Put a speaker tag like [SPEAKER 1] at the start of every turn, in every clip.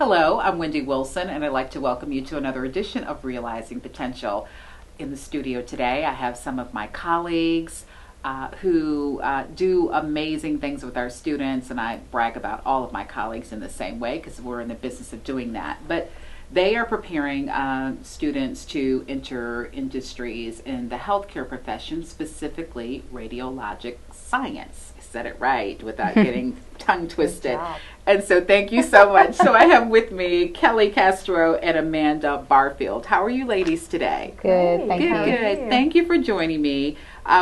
[SPEAKER 1] Hello, I'm Wendy Wilson, and I'd like to welcome you to another edition of Realizing Potential. In the studio today, I have some of my colleagues who do amazing things with our students, and I brag about all of my colleagues in the same way because we're in the business of doing that. But they are preparing students to enter industries in the healthcare profession, specifically radiologic science. I said it right without getting tongue twisted. And so thank you so much. So I have with me Kelley Castro and Amanda Barfield. How are you ladies today?
[SPEAKER 2] Good, thank you.
[SPEAKER 1] Good. Thank you for joining me.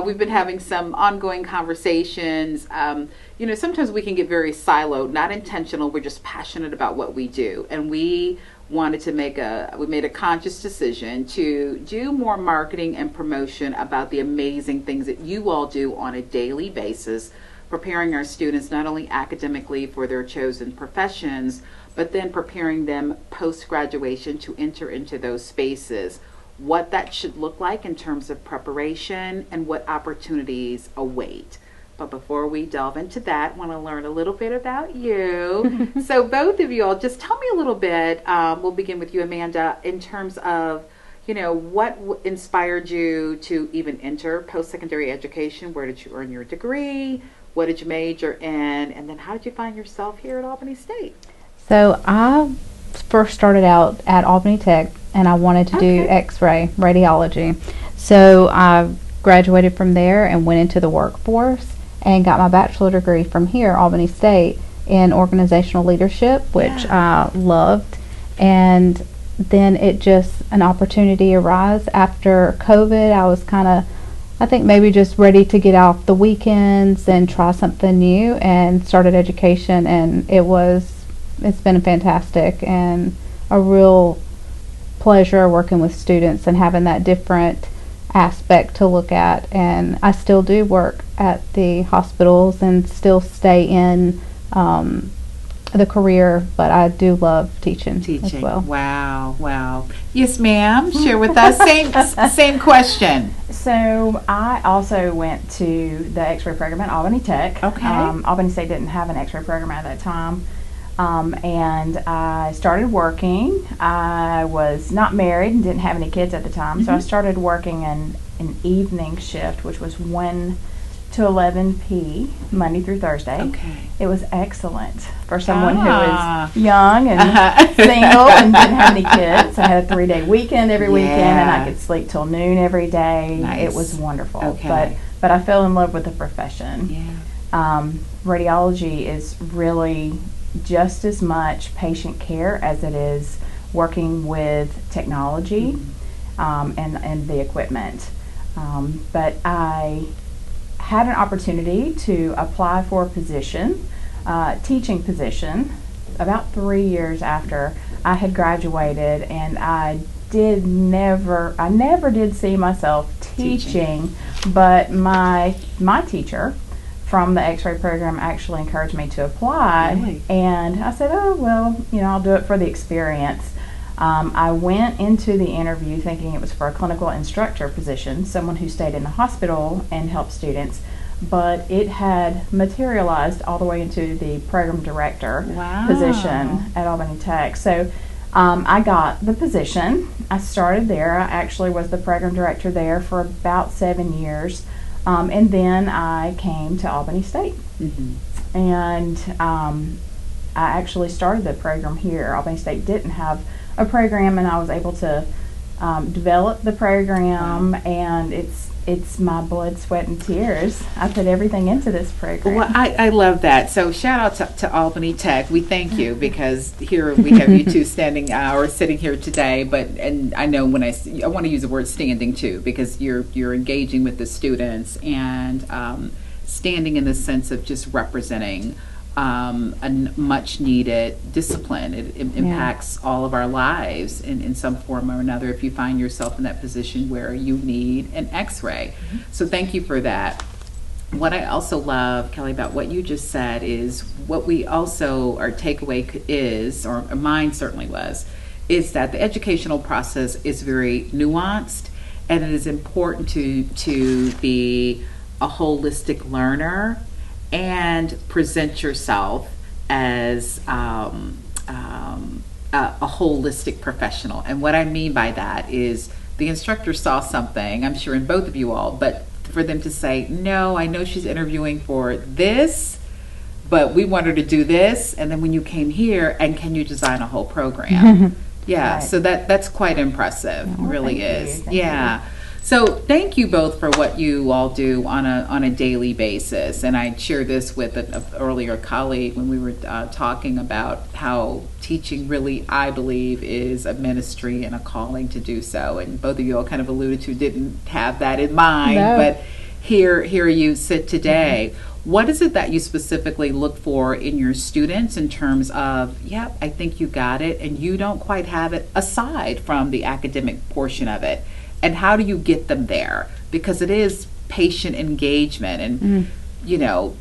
[SPEAKER 1] We've been having some ongoing conversations. Sometimes we can get very siloed, not intentional. We're just passionate about what we do. And we wanted to we made a conscious decision to do more marketing and promotion about the amazing things that you all do on a daily basis, preparing our students not only academically for their chosen professions, but then preparing them post-graduation to enter into those spaces, what that should look like in terms of preparation and what opportunities await. But before we delve into that, I want to learn a little bit about you. So both of you all, just tell me a little bit, we'll begin with you, Amanda, in terms of what inspired you to even enter post-secondary education? Where did you earn your degree? What did you major in? And then how did you find yourself here at Albany State?
[SPEAKER 2] So I first started out at Albany Tech, and I wanted to do X-ray radiology. So I graduated from there and went into the workforce and got my bachelor degree from here, Albany State, in organizational leadership, which I loved. And then an opportunity arose after COVID. I was I think maybe just ready to get off the weekends and try something new, and started education, and it's been fantastic and a real pleasure working with students and having that different aspect to look at. And I still do work at the hospitals and still stay in the career, but I do love teaching as well.
[SPEAKER 1] Wow. Yes, ma'am. Share with us. Same question.
[SPEAKER 3] So I also went to the X-ray program at Albany Tech.
[SPEAKER 1] Okay.
[SPEAKER 3] Albany State didn't have an X-ray program at that time. And I started working. I was not married and didn't have any kids at the time, so I started working in an evening shift, which was 1 to 11 p. Monday through Thursday.
[SPEAKER 1] Okay.
[SPEAKER 3] It was excellent for someone who was young and single and didn't have any kids. I had a 3-day weekend every weekend, and I could sleep till noon every day.
[SPEAKER 1] Nice.
[SPEAKER 3] It was wonderful.
[SPEAKER 1] Okay.
[SPEAKER 3] But I fell in love with the profession.
[SPEAKER 1] Yeah.
[SPEAKER 3] Radiology is really just as much patient care as it is working with technology and the equipment. But I had an opportunity to apply for a position, teaching position, about 3 years after I had graduated, and I never did see myself teaching, but my teacher from the X-ray program actually encouraged me to apply.
[SPEAKER 1] Really?
[SPEAKER 3] And I said, I'll do it for the experience. I went into the interview thinking it was for a clinical instructor position, someone who stayed in the hospital and helped students, but it had materialized all the way into the program director position at Albany Tech. So I got the position. I started there. I actually was the program director there for about 7 years. And then I came to Albany State. And I actually started the program here. Albany State didn't have a program, and I was able to develop the program, and it's my blood, sweat, and tears. I put everything into this program.
[SPEAKER 1] Well, I love that. So shout out to Albany Tech. We thank you, because here we have you two standing or sitting here today. And I know when I want to use the word standing too, because you're engaging with the students and standing in the sense of just representing a much needed discipline. It impacts all of our lives in some form or another if you find yourself in that position where you need an X-ray. So thank you for that. What I also love, Kelley, about what you just said is what we also, our takeaway is, or mine certainly was, is that the educational process is very nuanced, and it is important to be a holistic learner and present yourself as a holistic professional. And what I mean by that is the instructor saw something, I'm sure in both of you all, but for them to say, no, I know she's interviewing for this, but we want her to do this. And then when you came here, and can you design a whole program? Yeah, right. So that's quite impressive. It really is. Thank you. So thank you both for what you all do on a daily basis. And I shared this with an earlier colleague when we were talking about how teaching really, I believe, is a ministry and a calling to do so. And both of you all kind of alluded to didn't have that in mind, but here you sit today. What is it that you specifically look for in your students in terms of, yep, I think you got it, and you don't quite have it, aside from the academic portion of it? And how do you get them there? Because it is patient engagement. And, you know,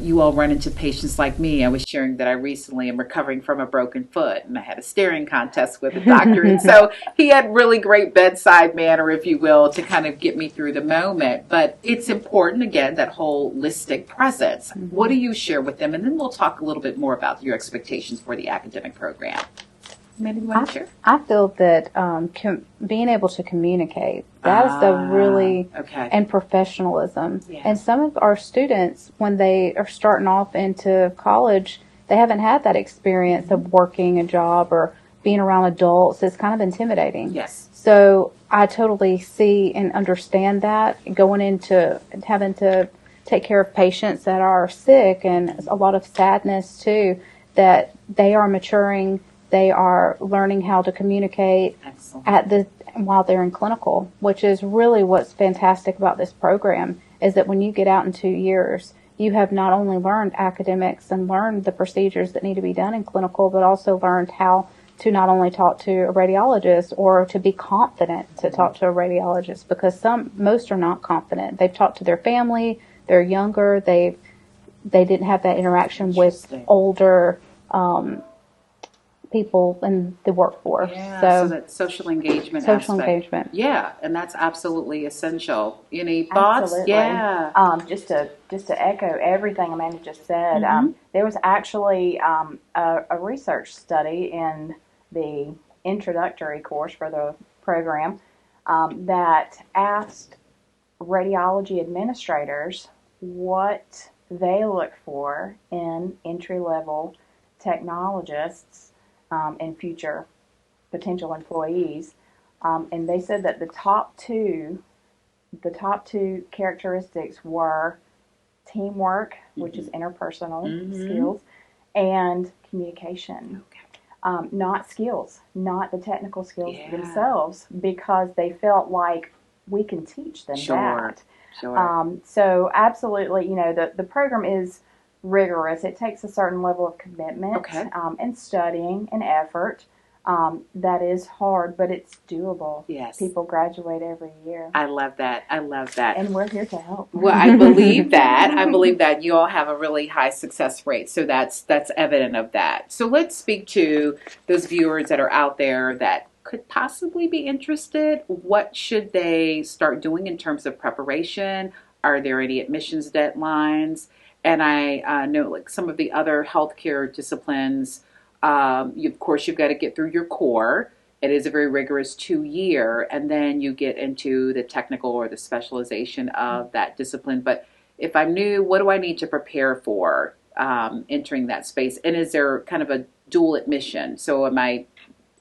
[SPEAKER 1] you all run into patients like me. I was sharing that I recently am recovering from a broken foot, and I had a staring contest with a doctor. And so he had really great bedside manner, if you will, to kind of get me through the moment. But it's important, again, that holistic presence. What do you share with them? And then we'll talk a little bit more about your expectations for the academic program.
[SPEAKER 2] I feel that being able to communicate, that is the really, and professionalism. Yeah. And some of our students, when they are starting off into college, they haven't had that experience of working a job or being around adults. It's kind of intimidating.
[SPEAKER 1] Yes.
[SPEAKER 2] So I totally see and understand that, going into having to take care of patients that are sick, and a lot of sadness too, that they are maturing. They are learning how to communicate while they're in clinical, which is really what's fantastic about this program, is that when you get out in 2 years, you have not only learned academics and learned the procedures that need to be done in clinical, but also learned how to not only talk to a radiologist, or to be confident to talk to a radiologist, because most are not confident. They've talked to their family, they're younger, they didn't have that interaction with older people in the workforce.
[SPEAKER 1] Yeah, so that social engagement aspect. Yeah, and that's absolutely essential. Any thoughts?
[SPEAKER 3] Absolutely.
[SPEAKER 1] Yeah.
[SPEAKER 3] Just to echo everything Amanda just said, there was actually a research study in the introductory course for the program that asked radiology administrators what they look for in entry-level technologists and future potential employees, and they said that the top two characteristics were teamwork, which is interpersonal skills, and communication. Not skills, not the technical skills themselves, because they felt like we can teach them that. Sure. So absolutely, you know, the program is rigorous. It takes a certain level of commitment and studying and effort. That is hard, but it's doable.
[SPEAKER 1] Yes.
[SPEAKER 3] People graduate every year.
[SPEAKER 1] I love that.
[SPEAKER 3] And we're here to help.
[SPEAKER 1] Well, I believe that. I believe that you all have a really high success rate. So that's evident of that. So let's speak to those viewers that are out there that could possibly be interested. What should they start doing in terms of preparation? Are there any admissions deadlines? And I know, like some of the other healthcare disciplines, of course, you've got to get through your core. It is a very rigorous 2-year, and then you get into the technical or the specialization of that discipline. But if I'm new, what do I need to prepare for entering that space? And is there kind of a dual admission? So am I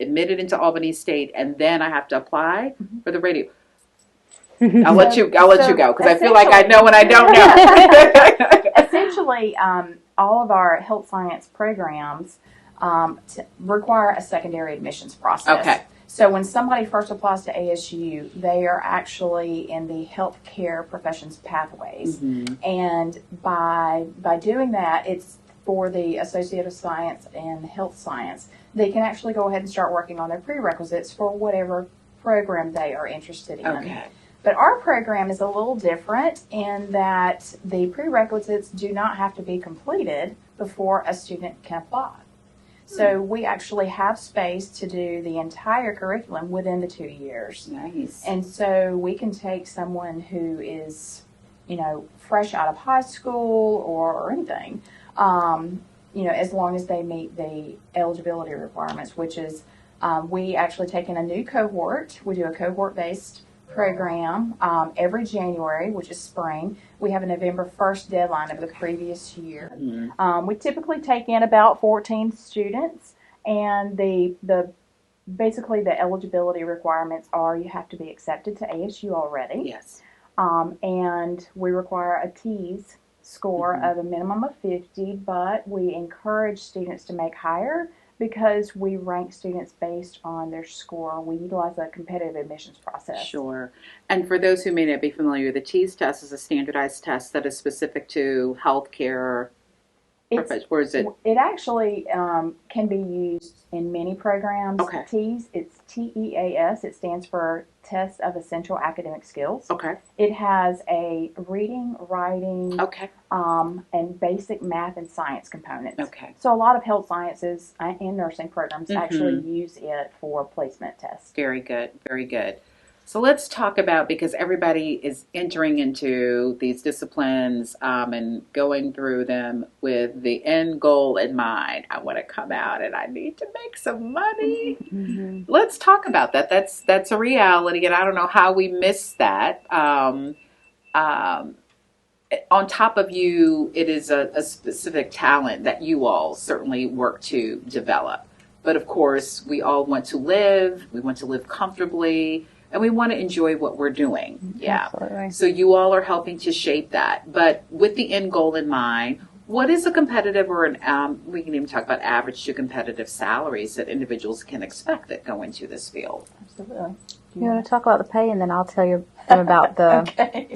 [SPEAKER 1] admitted into Albany State, and then I have to apply for the radio? I'll let you go, because I feel like I know when I don't know.
[SPEAKER 3] Essentially, all of our health science programs require a secondary admissions process.
[SPEAKER 1] Okay.
[SPEAKER 3] So when somebody first applies to ASU, they are actually in the healthcare professions pathways. And by doing that, it's for the Associate of Science and Health Science. They can actually go ahead and start working on their prerequisites for whatever program they are interested in.
[SPEAKER 1] Okay.
[SPEAKER 3] But our program is a little different in that the prerequisites do not have to be completed before a student can apply. So we actually have space to do the entire curriculum within the 2 years.
[SPEAKER 1] Nice.
[SPEAKER 3] And so we can take someone who is, fresh out of high school or anything, as long as they meet the eligibility requirements, which is we actually take in a new cohort. We do a cohort-based program every January, which is spring. We have a November 1st deadline of the previous year. We typically take in about 14 students, and basically the eligibility requirements are you have to be accepted to ASU already.
[SPEAKER 1] Yes.
[SPEAKER 3] And we require a TEAS score of a minimum of 50, but we encourage students to make higher because we rank students based on their score. We utilize a competitive admissions process.
[SPEAKER 1] Sure. And for those who may not be familiar, the TEAS test is a standardized test that is specific to healthcare. Where is it?
[SPEAKER 3] It actually can be used in many programs.
[SPEAKER 1] Okay.
[SPEAKER 3] TEAS, it's TEAS. It stands for Test of Essential Academic Skills.
[SPEAKER 1] Okay.
[SPEAKER 3] It has a reading, writing, and basic math and science components.
[SPEAKER 1] Okay.
[SPEAKER 3] So a lot of health sciences and nursing programs actually use it for placement tests.
[SPEAKER 1] Very good. Very good. So let's talk about, because everybody is entering into these disciplines and going through them with the end goal in mind. I want to come out and I need to make some money. Let's talk about that. That's a reality, and I don't know how we miss that. On top of you, it is a specific talent that you all certainly work to develop. But of course, we all want to live. We want to live comfortably. And we want to enjoy what we're doing. Yeah.
[SPEAKER 2] Absolutely.
[SPEAKER 1] So you all are helping to shape that. But with the end goal in mind, what is a competitive or we can even talk about average to competitive salaries that individuals can expect that go into this field?
[SPEAKER 3] Absolutely.
[SPEAKER 2] You want to talk about the pay, and then I'll tell you about the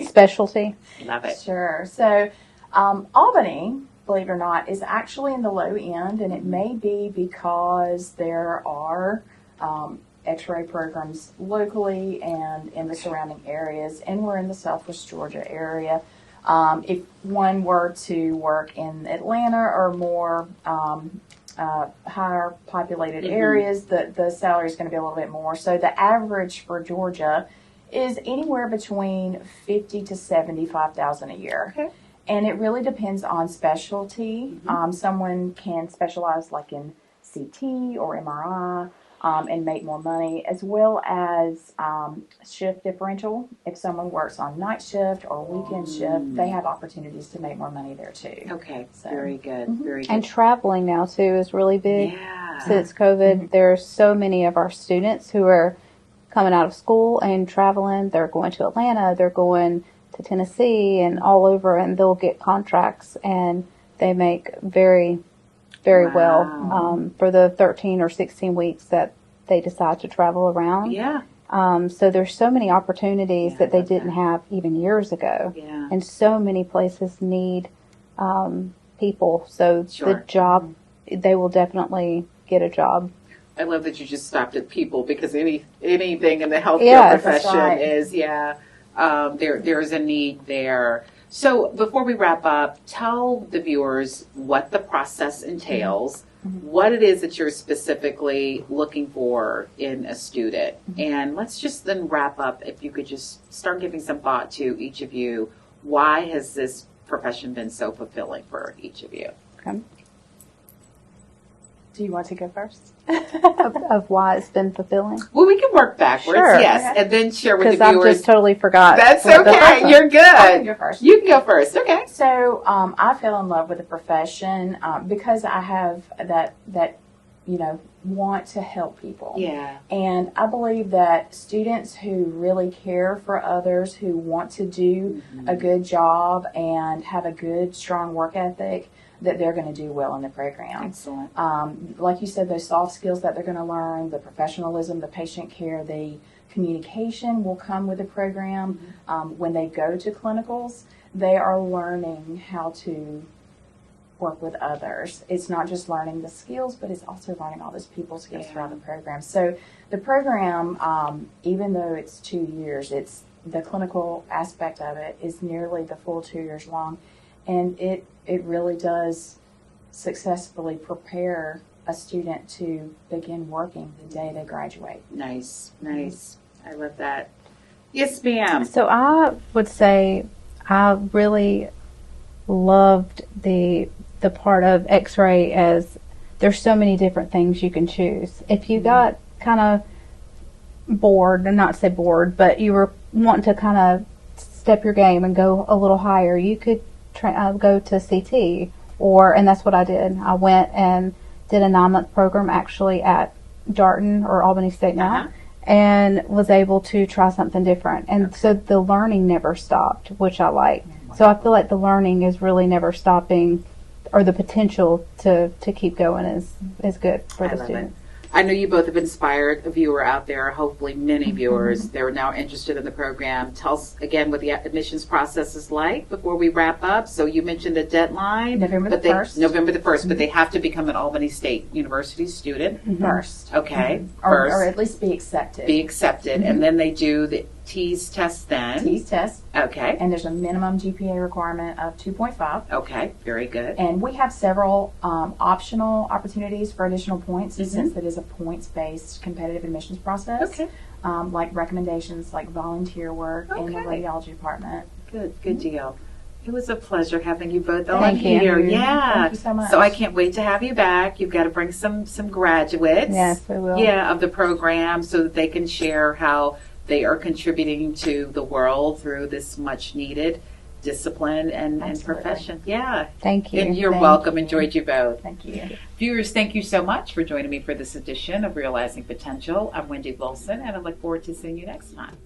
[SPEAKER 2] specialty?
[SPEAKER 1] Love it.
[SPEAKER 3] Sure. So Albany, believe it or not, is actually in the low end, and it may be because there are X-ray programs locally and in the surrounding areas, and we're in the Southwest Georgia area. If one were to work in Atlanta or more higher populated areas, the salary is going to be a little bit more. So the average for Georgia is anywhere between $50,000 to $75,000 a year.
[SPEAKER 1] Okay.
[SPEAKER 3] And it really depends on specialty. Someone can specialize like in CT or MRI. And make more money, as well as shift differential. If someone works on night shift or weekend shift, they have opportunities to make more money there too.
[SPEAKER 1] Okay, so. Very good, very good.
[SPEAKER 2] And traveling now too is really big.
[SPEAKER 1] Yeah.
[SPEAKER 2] Since COVID, there's so many of our students who are coming out of school and traveling. They're going to Atlanta, they're going to Tennessee and all over, and they'll get contracts, and they make very well for the 13 or 16 weeks that they decide to travel around.
[SPEAKER 1] Yeah.
[SPEAKER 2] So there's so many opportunities that they didn't have even years ago.
[SPEAKER 1] Yeah.
[SPEAKER 2] And so many places need people. So the job, they will definitely get a job.
[SPEAKER 1] I love that you just stopped at people, because anything in the healthcare profession is, there is a need there. So before we wrap up, tell the viewers what the process entails, what it is that you're specifically looking for in a student. And let's just then wrap up, if you could just start giving some thought to each of you. Why has this profession been so fulfilling for each of you?
[SPEAKER 2] Okay.
[SPEAKER 3] Do you want to go first?
[SPEAKER 2] of why it's been fulfilling?
[SPEAKER 1] Well, we can work backwards, yes, and then share with the viewers.
[SPEAKER 2] Because I've just totally forgot.
[SPEAKER 1] That's okay. You're good.
[SPEAKER 3] I can go first.
[SPEAKER 1] You can go first. Okay.
[SPEAKER 3] So I fell in love with the profession because I have that want to help people.
[SPEAKER 1] Yeah.
[SPEAKER 3] And I believe that students who really care for others, who want to do a good job and have a good, strong work ethic, that they're going to do well in the program.
[SPEAKER 1] Excellent.
[SPEAKER 3] Like you said, those soft skills that they're going to learn, the professionalism, the patient care, the communication will come with the program. When they go to clinicals, they are learning how to work with others. It's not just learning the skills, but it's also learning all those people skills throughout the program. So the program, even though it's 2 years, it's the clinical aspect of it is nearly the full 2 years long. And it really does successfully prepare a student to begin working the day they graduate.
[SPEAKER 1] Nice. I love that. Yes, ma'am.
[SPEAKER 2] So I would say I really loved the the part of X-ray as there's so many different things you can choose. If you got kind of bored, and not say bored, but you were wanting to kind of step your game and go a little higher, you could go to CT, and that's what I did. I went and did a 9-month program actually at Jarton, or Albany State now, and was able to try something different. And so the learning never stopped, which I like. So I feel like the learning is really never stopping, or the potential to keep going is good for the students.
[SPEAKER 1] I know you both have inspired a viewer out there, hopefully many viewers. They're now interested in the program. Tell us again what the admissions process is like before we wrap up. So you mentioned the deadline.
[SPEAKER 3] November the 1st.
[SPEAKER 1] November the 1st, but they have to become an Albany State University student.
[SPEAKER 3] First.
[SPEAKER 1] Okay.
[SPEAKER 3] Or
[SPEAKER 1] First.
[SPEAKER 3] at least be accepted.
[SPEAKER 1] Be accepted. And then they do the TEAS test then.
[SPEAKER 3] TEAS test.
[SPEAKER 1] Okay.
[SPEAKER 3] And there's a minimum GPA requirement of 2.5.
[SPEAKER 1] Okay. Very good.
[SPEAKER 3] And we have several optional opportunities for additional points since it is a points-based competitive admissions process.
[SPEAKER 1] Okay.
[SPEAKER 3] Like recommendations like volunteer work in the radiology department.
[SPEAKER 1] Good deal. It was a pleasure having you both on
[SPEAKER 2] Thank you.
[SPEAKER 1] here. Yeah.
[SPEAKER 3] Thank you so much.
[SPEAKER 1] So I can't wait to have you back. You've got to bring some graduates.
[SPEAKER 2] Yes, we will.
[SPEAKER 1] Yeah, of the program so that they can share how they are contributing to the world through this much needed discipline and profession. Yeah.
[SPEAKER 2] Thank you.
[SPEAKER 1] And you're
[SPEAKER 3] Thank
[SPEAKER 1] welcome.
[SPEAKER 3] you.
[SPEAKER 1] Enjoyed you both.
[SPEAKER 3] Thank you.
[SPEAKER 1] Viewers, thank you so much for joining me for this edition of Realizing Potential. I'm Wendy Wilson, and I look forward to seeing you next time.